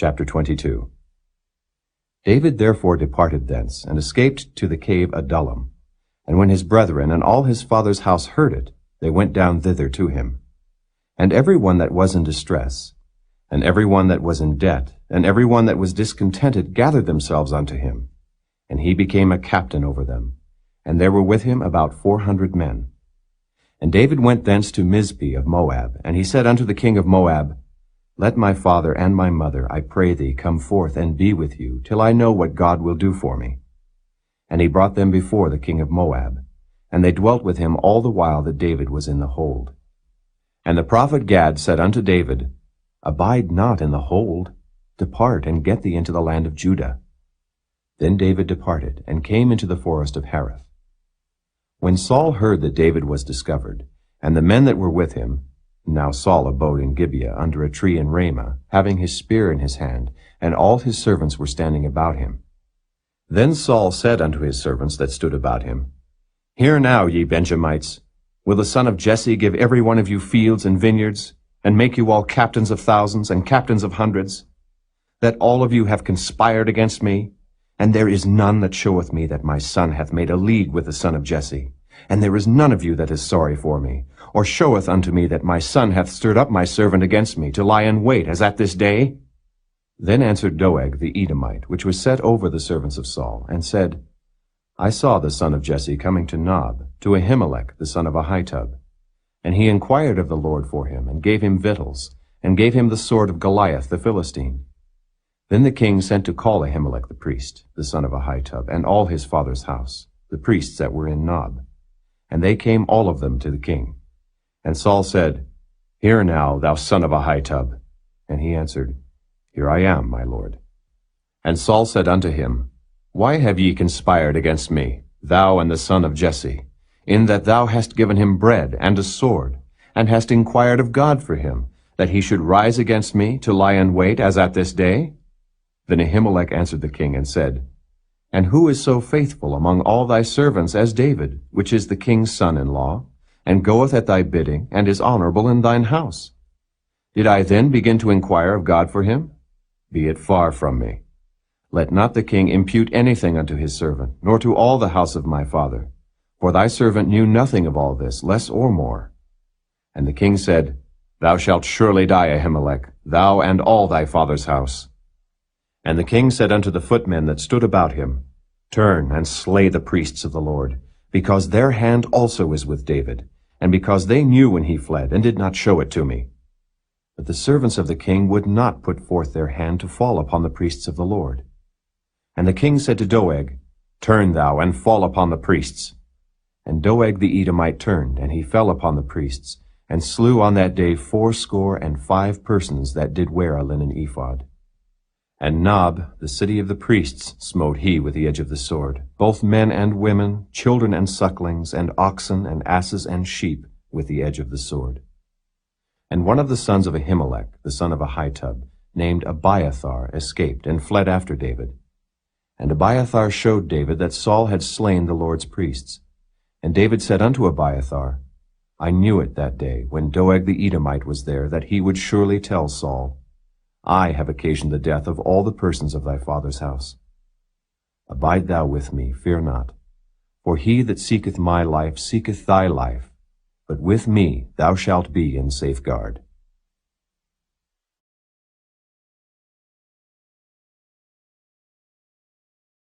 Chapter 22. David therefore departed thence, and escaped to the cave Adullam. And when his brethren and all his father's house heard it, they went down thither to him. And every one that was in distress, and every one that was in debt, and every one that was discontented gathered themselves unto him. And he became a captain over them. And there were with him about 400 men. And David went thence to Mizpeh of Moab, and he said unto the king of Moab, Let my father and my mother, I pray thee, come forth and be with you, till I know what God will do for me. And he brought them before the king of Moab, and they dwelt with him all the while that David was in the hold. And the prophet Gad said unto David, Abide not in the hold, depart and get thee into the land of Judah. Then David departed, and came into the forest of Hareth. When Saul heard that David was discovered, and the men that were with him, now Saul abode in Gibeah under a tree in Ramah, having his spear in his hand, and all his servants were standing about him. Then Saul said unto his servants that stood about him, Hear now, ye Benjamites, will the son of Jesse give every one of you fields and vineyards, and make you all captains of thousands and captains of hundreds? That all of you have conspired against me? And there is none that showeth me that my son hath made a league with the son of Jesse. And there is none of you that is sorry for me, or showeth unto me that my son hath stirred up my servant against me, to lie in wait, as at this day? Then answered Doeg the Edomite, which was set over the servants of Saul, and said, I saw the son of Jesse coming to Nob, to Ahimelech the son of Ahitub. And he inquired of the Lord for him, and gave him victuals, and gave him the sword of Goliath the Philistine. Then the king sent to call Ahimelech the priest, the son of Ahitub, and all his father's house, the priests that were in Nob. And they came all of them to the king. And Saul said, Hear now, thou son of Ahitub. And he answered, Here I am, my lord. And Saul said unto him, Why have ye conspired against me, thou and the son of Jesse, in that thou hast given him bread and a sword, and hast inquired of God for him, that he should rise against me to lie in wait as at this day? Then Ahimelech answered the king and said, And who is so faithful among all thy servants as David, which is the king's son-in-law, and goeth at thy bidding, and is honorable in thine house? Did I then begin to inquire of God for him? Be it far from me. Let not the king impute anything unto his servant, nor to all the house of my father. For thy servant knew nothing of all this, less or more. And the king said, Thou shalt surely die, Ahimelech, thou and all thy father's house. And the king said unto the footmen that stood about him, Turn and slay the priests of the Lord, because their hand also is with David, and because they knew when he fled, and did not show it to me. But the servants of the king would not put forth their hand to fall upon the priests of the Lord. And the king said to Doeg, Turn thou, and fall upon the priests. And Doeg the Edomite turned, and he fell upon the priests, and slew on that day 75 persons that did wear a linen ephod. And Nob, the city of the priests, smote he with the edge of the sword, both men and women, children and sucklings, and oxen and asses and sheep, with the edge of the sword. And one of the sons of Ahimelech, the son of Ahitub, named Abiathar, escaped, and fled after David. And Abiathar showed David that Saul had slain the Lord's priests. And David said unto Abiathar, I knew it that day, when Doeg the Edomite was there, that he would surely tell Saul, I have occasioned the death of all the persons of thy father's house. Abide thou with me, fear not. For he that seeketh my life seeketh thy life, but with me thou shalt be in safeguard.